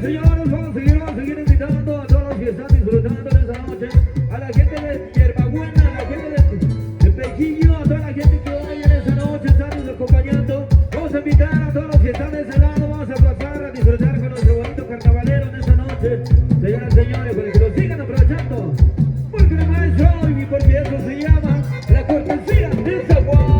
señores, vamos a seguir invitando a todos los que están disfrutando de esta noche, a la gente de Hierbabuena, a la gente de Pejillo, a toda la gente que hoy en esta noche están acompañando. Vamos a invitar a todos los que están de ese lado, vamos a pasar a disfrutar con nuestro bonito carnavalero de esta noche, señoras y señores, para que lo sigan aprovechando, porque el maestro y porque eso se llama la cortesía de San Juan.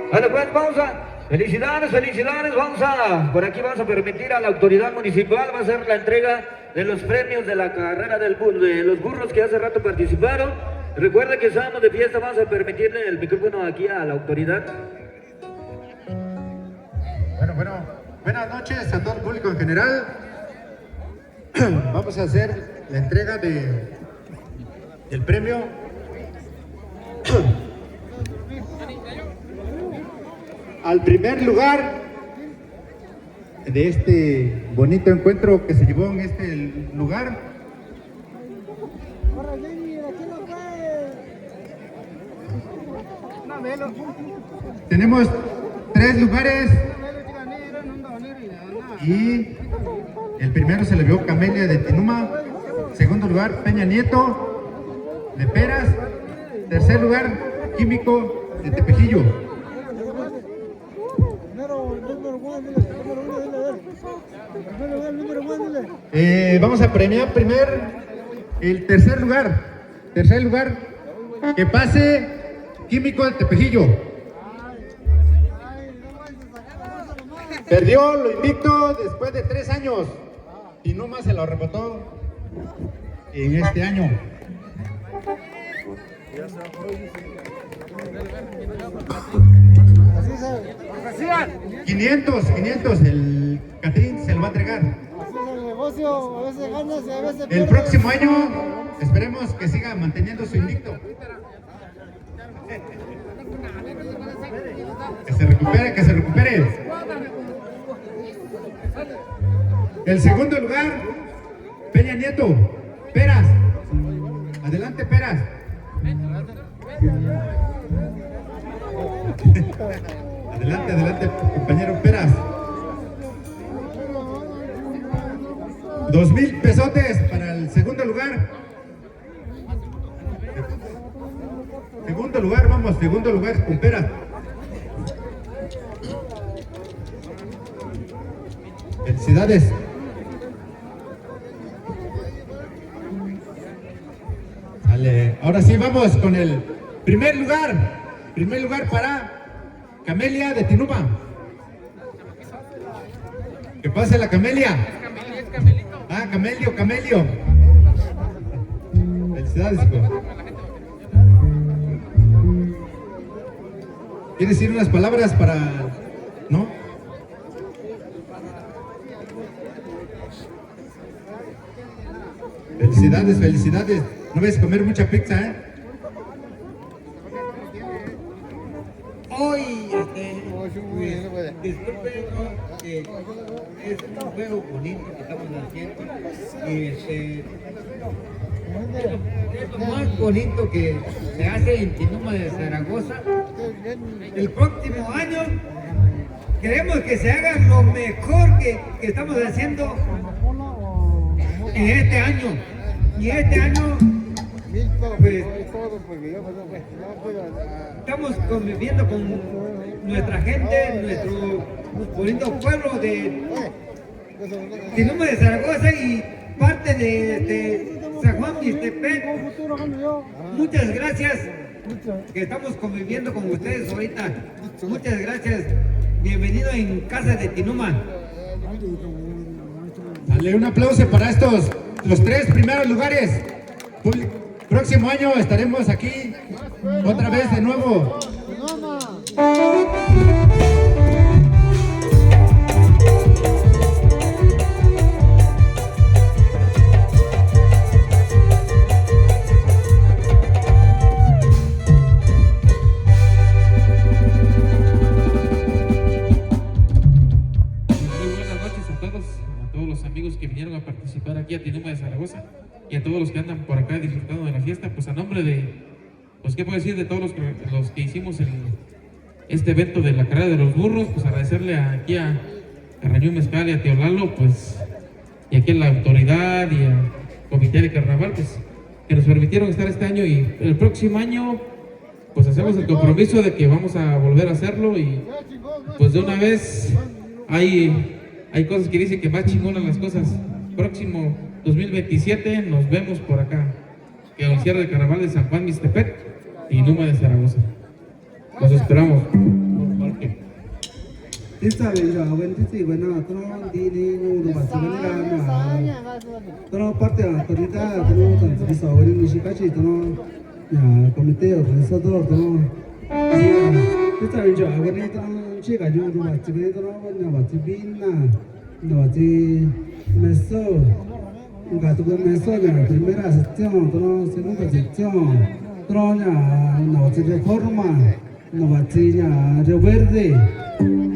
Bueno, pues vamos a, felicidades, por aquí vamos a permitir a la autoridad municipal, va a ser la entrega de los premios de la carrera de los burros que hace rato participaron. Recuerda que estamos de fiesta, vamos a permitirle el micrófono aquí a la autoridad. Bueno, buenas noches a todo el público en general. Vamos a hacer la entrega del premio al primer lugar de este bonito encuentro que se llevó en este lugar. Tenemos 3 lugares y el primero se le vio Camelia de Tinuma, segundo lugar Peña Nieto de Peras, tercer lugar Químico de Tepejillo. Vamos a premiar el tercer lugar, que pase Químico de Tepejillo. Perdió lo invicto después de 3 años y no más se lo arrebató en este año. $500, el Catrín se lo va a entregar. El próximo año esperemos que siga manteniendo su invicto. Que se recupere. El segundo lugar, Peña Nieto, Peras. Adelante, Peras. Adelante, compañero Peras. 2,000 pesotes para el segundo lugar. Segundo lugar con Peras. Felicidades. Vale, ahora sí vamos con el primer lugar para Camelia de Tinuma. Que pase la Camelia. Ah, Camelio. Felicidades, hijo. ¿Quieres decir unas palabras para...? ¿No? Felicidades. No vayas a comer mucha pizza, ¿eh? Hoy, disculpen, es un juego bonito que estamos haciendo y es lo más bonito que se hace en Tinuma de Zaragoza. El próximo año queremos que se haga lo mejor que estamos haciendo en este año. Y este año pues, estamos conviviendo con nuestra gente, nuestro bonito pueblo de Tinuma de Zaragoza y parte de San Juan Mixtepec. Muchas gracias que estamos conviviendo con ustedes ahorita. Muchas gracias. Bienvenido en Casa de Tinuma. Dale un aplauso para los 3 primeros lugares. Próximo año estaremos aquí otra vez de nuevo. Que vinieron a participar aquí a Tinuma de Zaragoza y a todos los que andan por acá disfrutando de la fiesta, pues a nombre de, pues qué puedo decir, de todos los que hicimos este evento de la carrera de los burros, pues agradecerle aquí a Carrañón Mezcal y a Tío Lalo, pues, y aquí a la autoridad y al comité de carnaval, pues, que nos permitieron estar este año, y el próximo año pues hacemos el compromiso de que vamos a volver a hacerlo, y pues de una vez hay cosas que dicen que más chingonas las cosas. Próximo 2027 nos vemos por acá, que el cierre de carnaval de San Juan Mixtepec y Tinuma de Zaragoza. Los esperamos. comité organizador, chica yo no va chica no va chibina no va chi meso gato con meso la primera sección no segunda sección troña no chi reforma no va chi ya Río Verde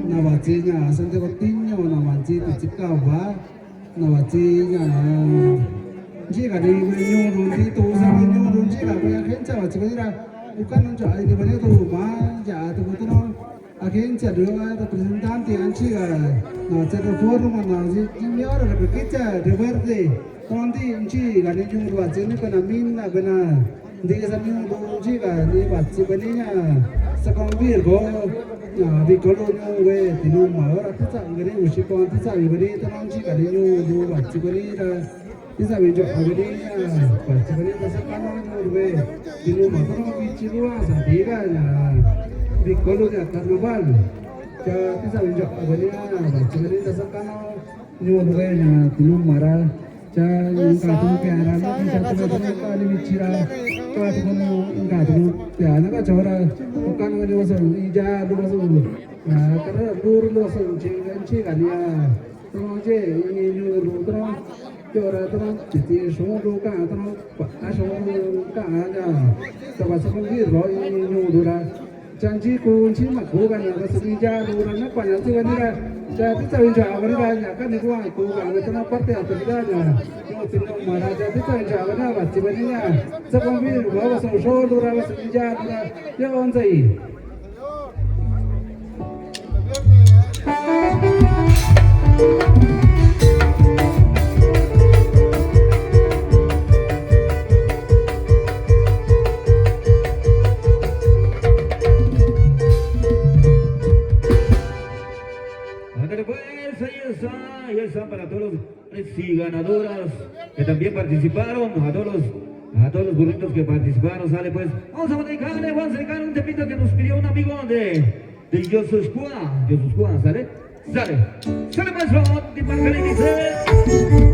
no va chi ya Santiago Tiño no va chi Chicaba no va chi ya chica de ño di tu sa ño chica pues gente va chica bukan untuk ini banyak tu mah ya tu betul akhirnya dua representanti anjing nah jadi forum nah ini orang berkerja di Verde nanti anjing ada yang buat sini kena mina kena di sana yang anjing ni buat sebenarnya sekarang virgo nah di kolonial we di rumah orang tu tak gini usia kau tu tak gini tu anjing ada yang buat sebenarnya bisa menjadi agaknya pasti beri kesabaran urbe di rumah kalau bici luar sendiri ya di kolonial karnaval jadi bisa menjadi agaknya pasti beri kesabaran urbe ya di rumah jadi katu piara nanti satu kali bici lah katu piara kan cara bukan ada masuk ija ada masuk karena lur masuk cing kan ya terus je ini lur terus Jora terus jadi semua luka terus semua luka aja sebab sebelum roh ini nyuruh janji kunci makku kan yang kesenja luran apa yang tu kan dia jadi saya jawab dia kan itu aku kan itu apa dia terjadi itu tidak marah jadi saya jawab dia pasti begini sebelum roh semua luran kesenja dia on say Ahí está para todos los ganadoras que también participaron, a todos los burritos que participaron, sale pues, vamos a dedicar un temito que nos pidió un amigo de Josué, ¿sale? Sale pues, vamos, y para que le dice...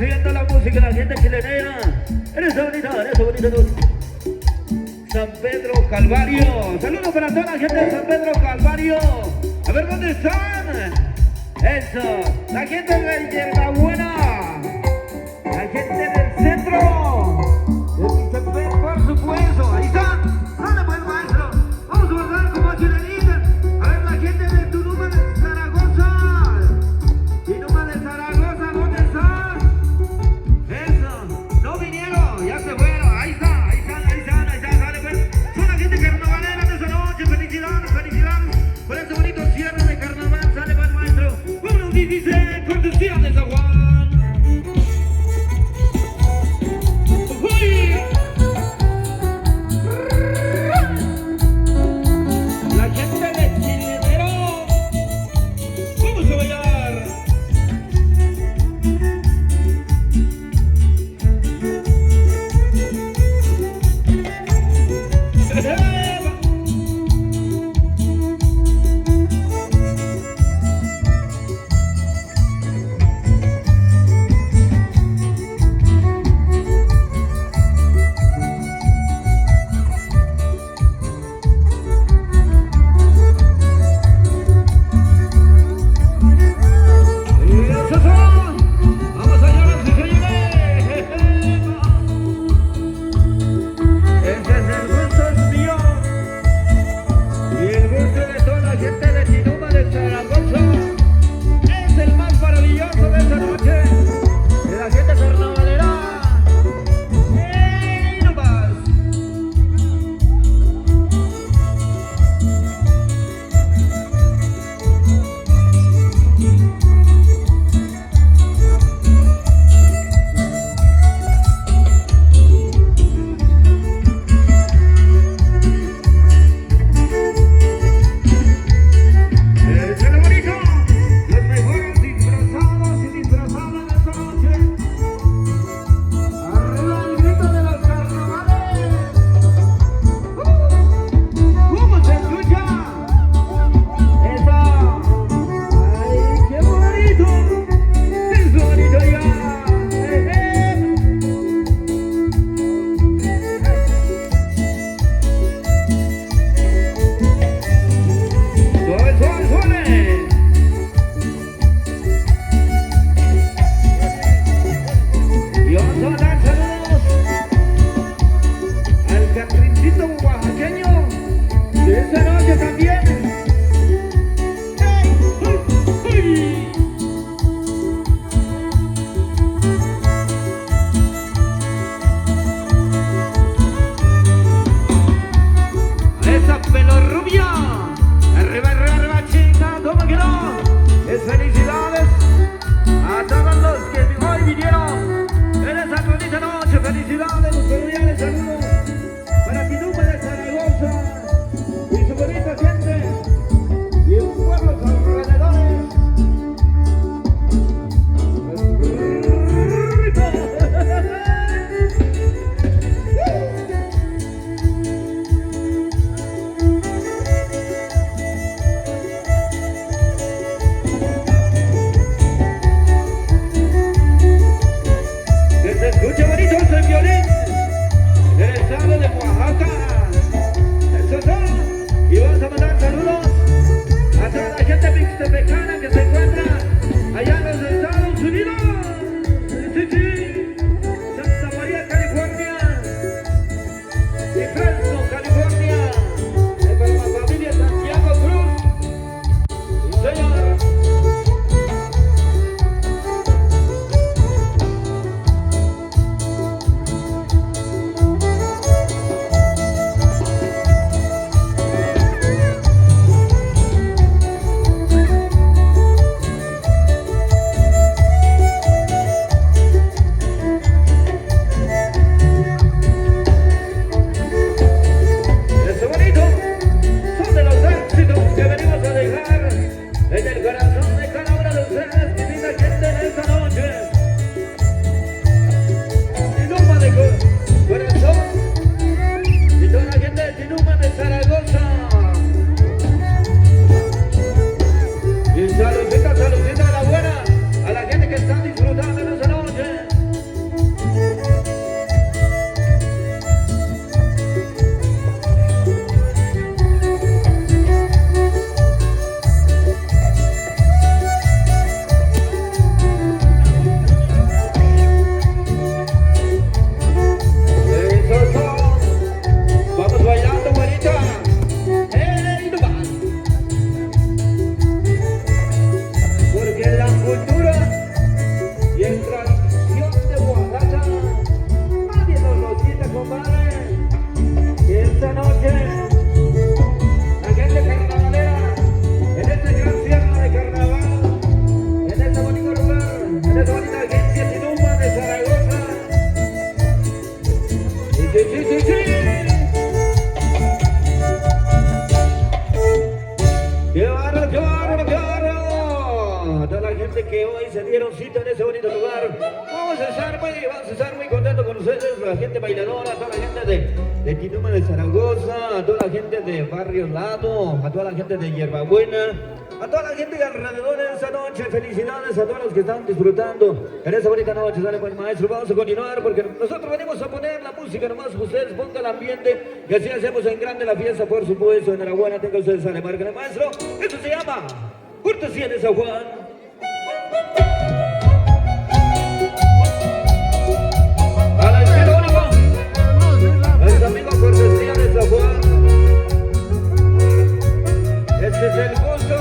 subiendo la música, la gente chilenera. Eres bonita, tú. San Pedro Calvario. Saludos para toda la gente de San Pedro Calvario. A ver dónde están. Eso. La gente de Hierbabuena. La gente del centro. Por supuesto. Ahí están. ¿Dónde pues, maestro? Vamos a guardar como chilenita. A ver la gente de Tunuma de Zaragoza. Tunuma de Zaragoza, ¿dónde están? Eso. No vinieron. Ya se fueron. Ahí está. Sale pues. Son la gente carnavalera de esa noche. Felicidades. Por este bonito cierre de carnaval. Sale pues, maestro. Vámonos, dice, cortesía de San Juan. bonita gente de Tinuma de Zaragoza. Sí, sí, sí, sí, sí. ¡Qué bárbaro, qué bárbaro, qué bárbaro! Toda la gente que hoy se dieron cita en ese bonito lugar. Vamos a estar muy contentos con ustedes, la gente bailadora, toda la gente de Tinuma de Zaragoza, a toda la gente de Barrio Lado, a toda la gente de Hierbabuena, a toda la gente de alrededor de esta noche. Felicidades a todos los que están disfrutando en esta bonita noche. Dale, pues, maestro, vamos a continuar porque nosotros venimos a poner la música, nomás ustedes pongan el ambiente y así hacemos en grande la fiesta, por supuesto. Enhorabuena, tenga ustedes, sale, marca el maestro. Esto se llama Cortesía de San Juan. A la izquierda único, nuestro amigo Cortesía de San Juan. Este es el gusto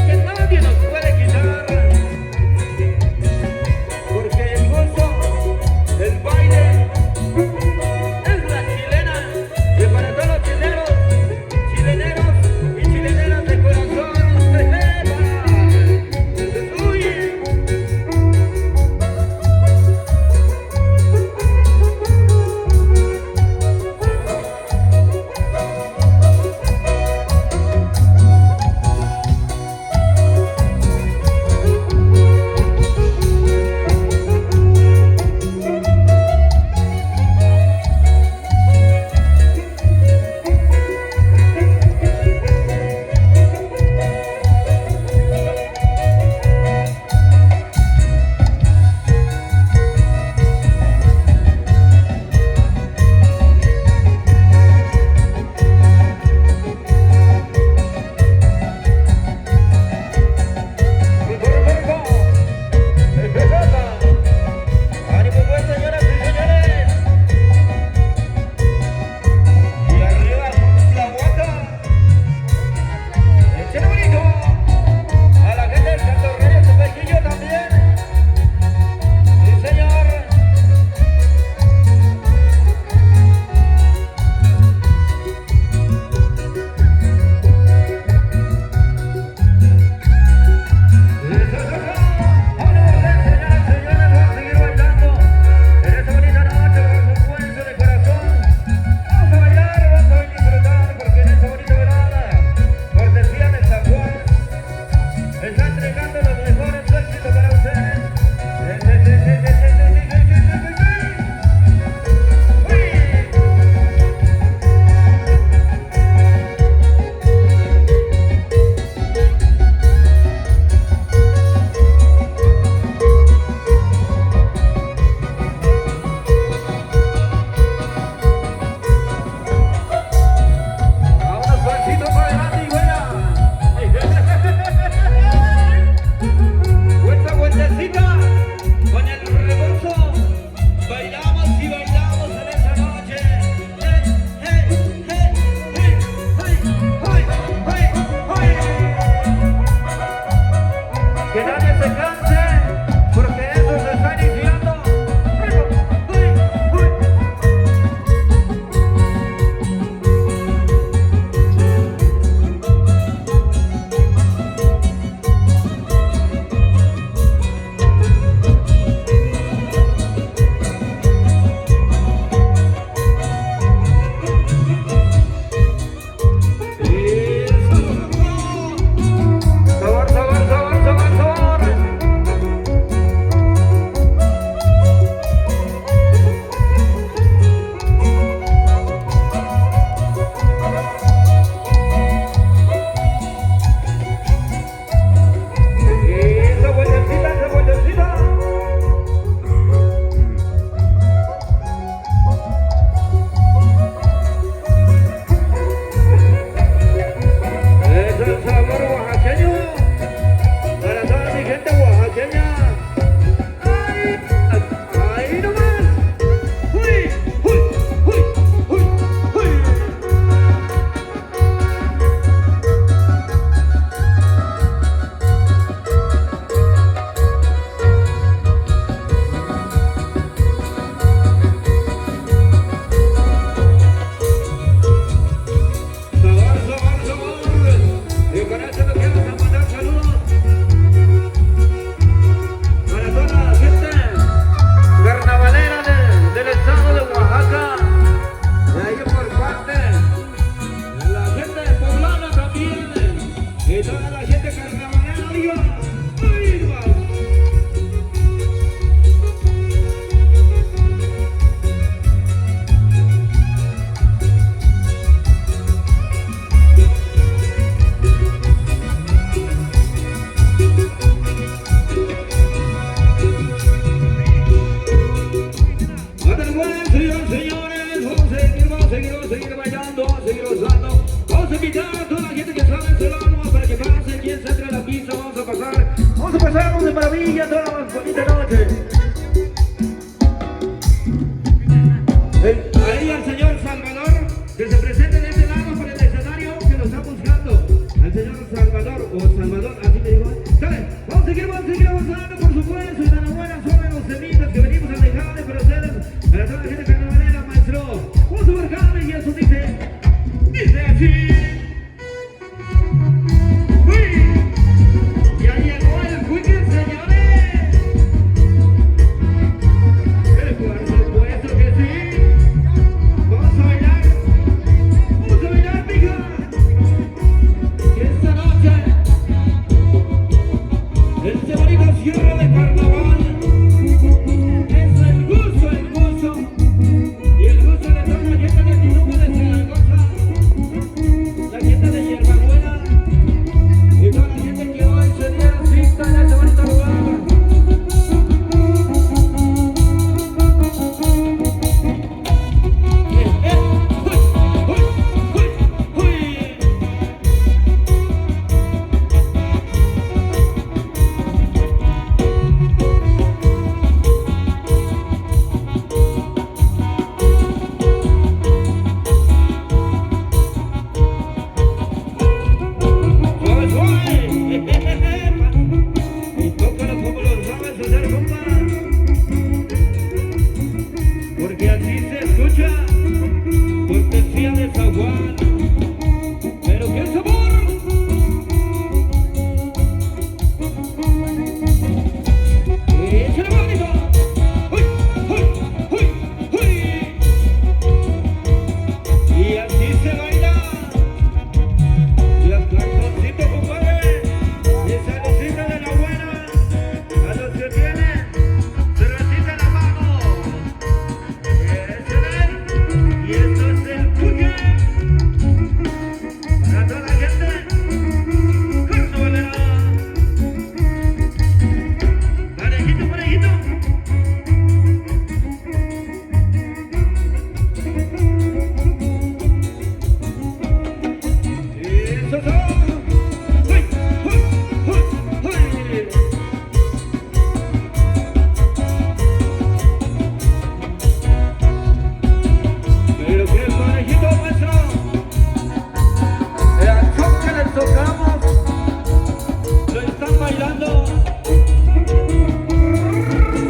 que nadie nos puede quitar, porque el gusto del baile es la chilena, y para todos los chileros, chileneros y chileneras de corazón, ¡epa! noche. Ahí al señor Salvador, que se presente de este lado por el escenario, que lo está buscando. Al señor Salvador, o Salvador, así me dijo. Dale, vamos a seguir avanzando, por supuesto, y enhorabuena sobre los temitas que venimos a dejarle para ustedes, para toda la gente carnavalera, maestro. Vamos a marcarle y eso dice así. ¡Uy! Ya llegó el weekend, señores. Por supuesto que sí. Vamos a bailar, mija. Y esta noche, este bonito cierre de carnaval es el gusto. Y el gusto de toda la gente de Tinuma de Zaragoza, la gente de Hierbabuena y toda la gente que hoy se dieron cita en este bonito lugar. Y tócalo como lo sabes hacer, compa. Porque así se escucha cortesía de San Juan. Pero qué sabor. Échale bonito. ¡Uy, uy, uy, uy! Y así se baila. Y el cartoncito, compadre. Y salucita de la buena. A los que tienen cervecita en la mano. Y esto es el buque para toda la gente carnavalera. Parejito, parejito. Eso es todo. ¡Uy, uy, uy, uy! Pero qué parejito, maestro. El son que les tocamos lo están bailando.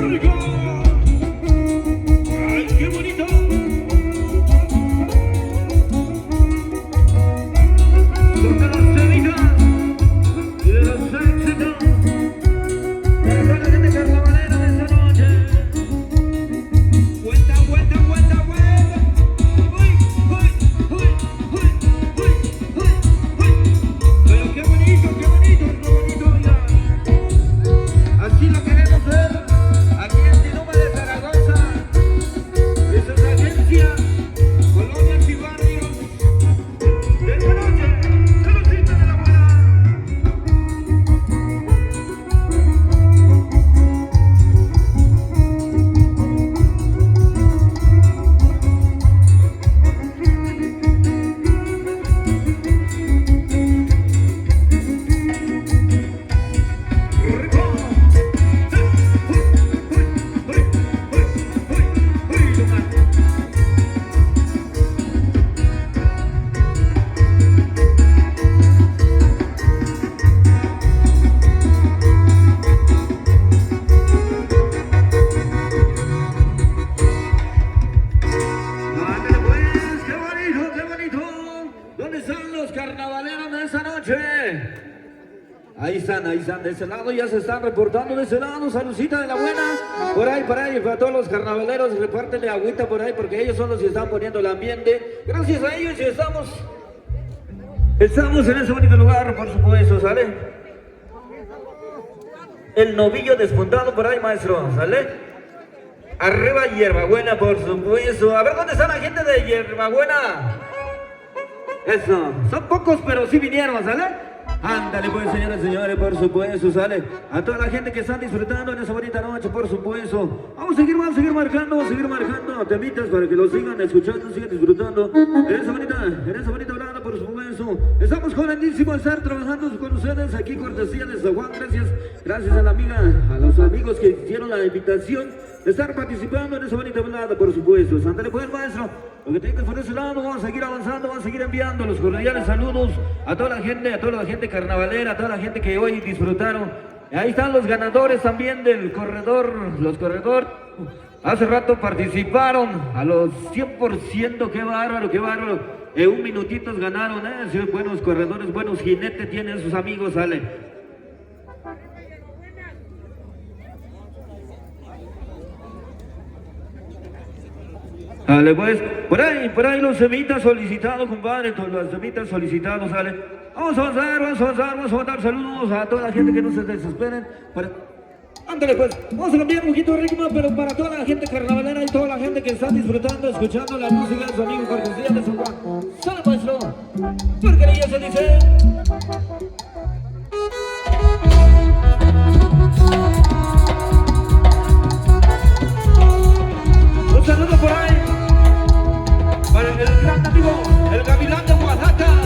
¡Rico! ¡Ay, qué bonito! Son de los temitas y de los éxitos para toda la gente carnavalera de esta noche. Vuelta. Uy. Pero qué bonito, mira. Así lo queremos ver aquí en Tinuma de Zaragoza. Y sus agencias, colonias y barrios de esta noche. Saludcita de la buena. Ándale pues, qué bonito. ¿Dónde están los carnavaleros de esta noche? Ahí están, de ese lado ya se están reportando, de ese lado, saludcita de la buena, por ahí, para todos los carnavaleros, repártenle agüita por ahí, porque ellos son los que están poniendo el ambiente, gracias a ellos y estamos en ese bonito lugar, por supuesto, ¿sale? El novillo despuntado por ahí, maestro, ¿sale? Arriba Hierbabuena, por supuesto. A ver, ¿dónde está la gente de Hierbabuena? Eso, son pocos, pero sí vinieron, ¿sale? Ándale pues, señoras y señores, por supuesto, ¿sale? A toda la gente que están disfrutando en esa bonita noche, por supuesto. Vamos a seguir marcando temitas para que lo sigan escuchando, sigan disfrutando en esa bonita hablada, por supuesto. maestro. Estamos contentísimos de estar trabajando con ustedes aquí, cortesía de San Juan. Gracias a la amiga, a los amigos que hicieron la invitación de estar participando en esa bonita velada, por supuesto. Ándale pues, maestro, lo que tengas por ese lado, vamos a seguir avanzando, vamos a seguir enviando los cordiales saludos a toda la gente carnavalera, a toda la gente que hoy disfrutaron. Ahí están los ganadores también del corredor, los corredores. Hace rato participaron a los 100%, qué bárbaro, qué bárbaro. Un minutitos ganaron, sí, buenos corredores, buenos jinetes tienen sus amigos, sale. Dale pues, por ahí los semitas solicitados, compadre, los semitas solicitados, sale. Vamos a mandar saludos a toda la gente que no se desesperen. Ándale pues, vamos a cambiar un poquito de ritmo, pero para toda la gente carnavalera y toda la gente que está disfrutando, escuchando la música de su amigo cortesía de San Juan. Sale maestro, porque ya se dice. Un saludo por ahí para el gran amigo, el Gavilán de Oaxaca.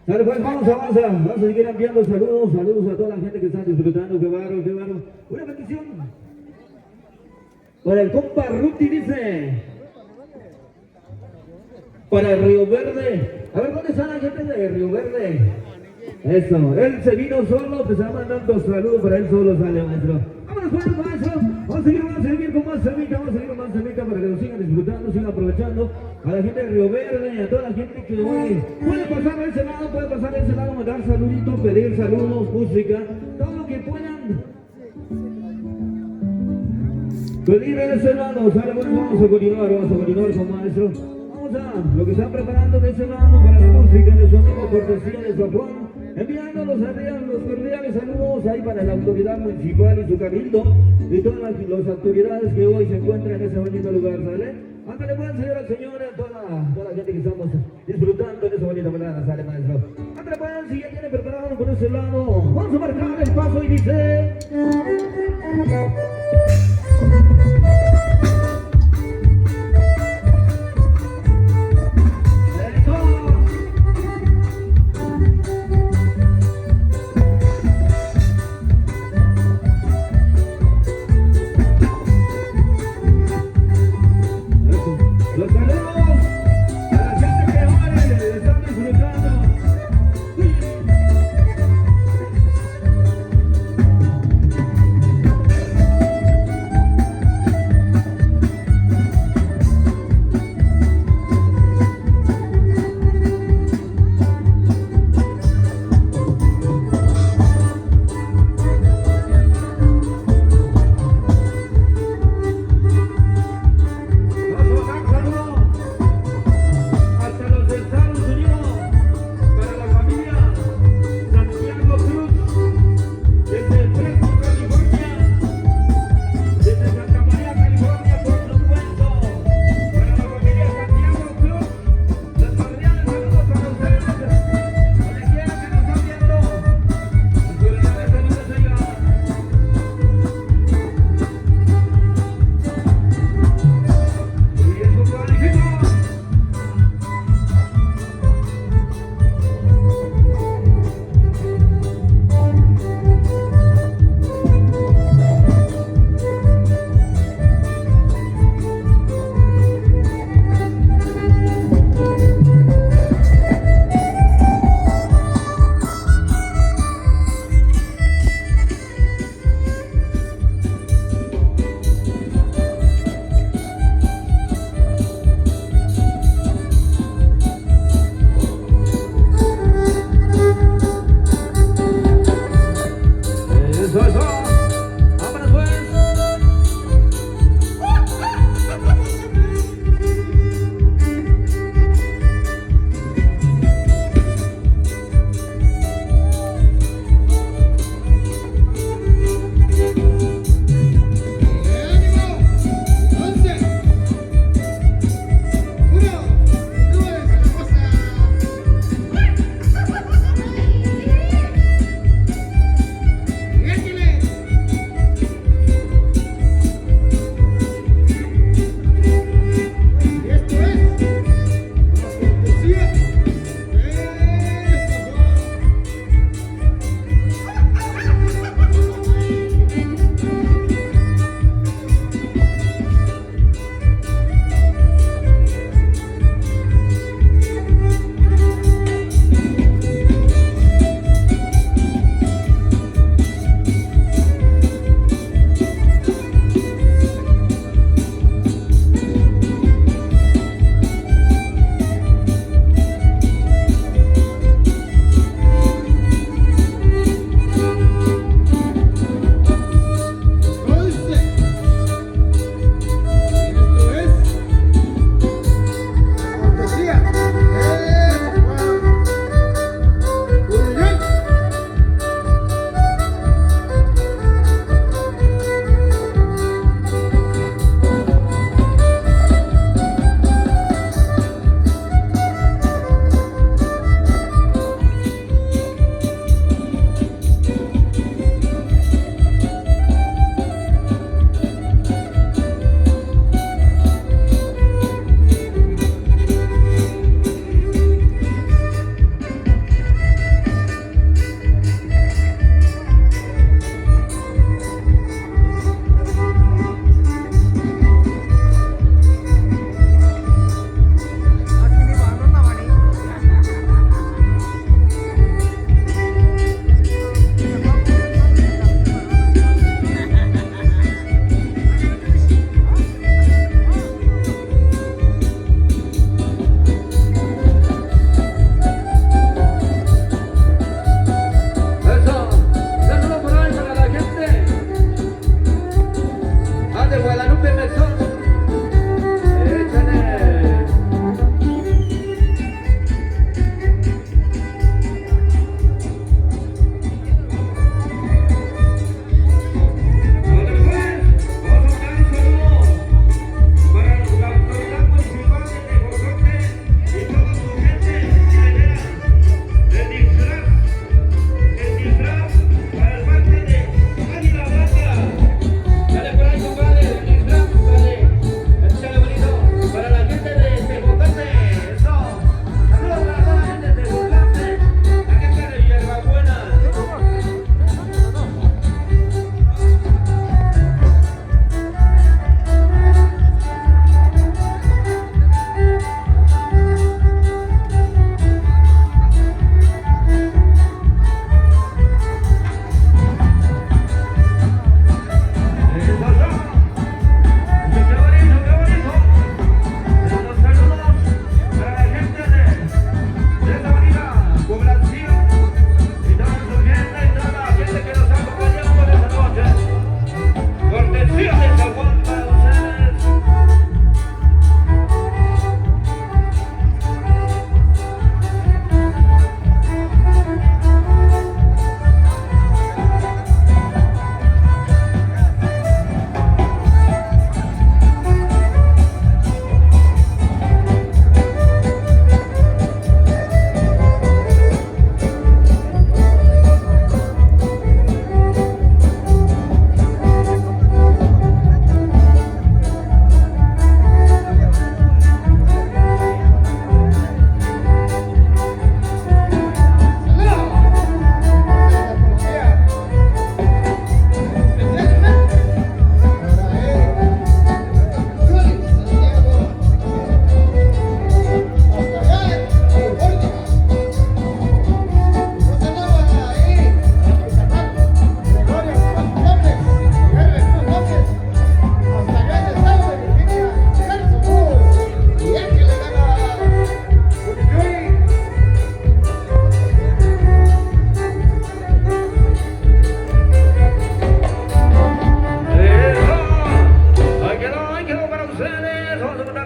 Dale, pues vamos a seguir enviando saludos a toda la gente que está disfrutando, qué bárbaro, qué bárbaro. Una bendición para el compa Ruti, dice, para el Río Verde. A ver, ¿dónde está la gente de Río Verde? Eso, él se vino solo, te está mandando saludos para él solo, sale, maestro. Vámonos pues, maestro, vamos a seguir con más semita, para que lo sigan disfrutando, sigan aprovechando. A la gente de Río Verde, a toda la gente que hoy puede pasar a ese lado, mandar saluditos, pedir saludos, música, todo lo que puedan pedir a ese lado. Sale, bueno, vamos a continuar con maestro. Vamos a lo que están preparando de ese lado para la música de su amigo cortesía de San Juan. Enviando los cordiales saludos ahí para la autoridad municipal y su cabildo y todas las autoridades que hoy se encuentran en ese bonito lugar, ¿sale? Ándale pues, señoras y señores, toda la gente que estamos disfrutando de esa bonita velada, ¿sale, maestro? Ándale pues, si ya tienen preparado por ese lado, vamos a marcar el paso y dice... Los saludos a la gente que hoy están disfrutando.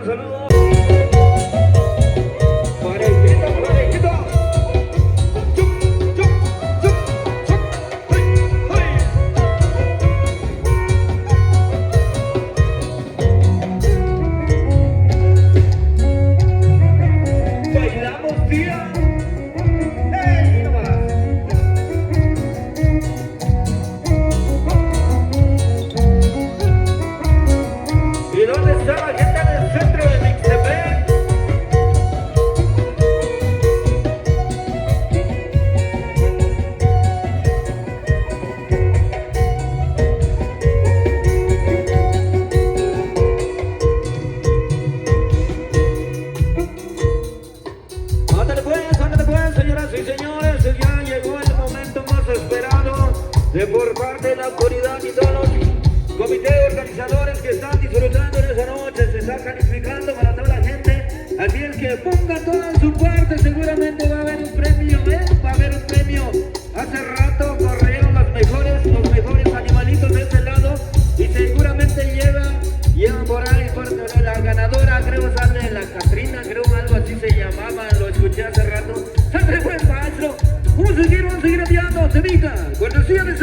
gran saludo. Parejito, parejito. Chup, chup, chup, chup. ¡Hey, hey! Bailamos, tía. ¡Hey, nomás! ¿Y dónde está la gente del centro de Mixtepec? Ándale pues, señoras y señores, ya llegó el momento más esperado de por parte de la autoridad y todos los comités organizadores que están disfrutando en esa noche. Se está calificando para toda la gente. Así el que ponga toda su parte seguramente va a haber un premio, va a haber un premio. Hace rato corrieron los mejores animalitos de este lado y seguramente llevan por ahí la ganadora, creo sale la Catrina, creo algo así se llamaba, lo escuché hace rato. ¡Sale buen maestro! Vamos a seguir enviando, Semita, cortesía de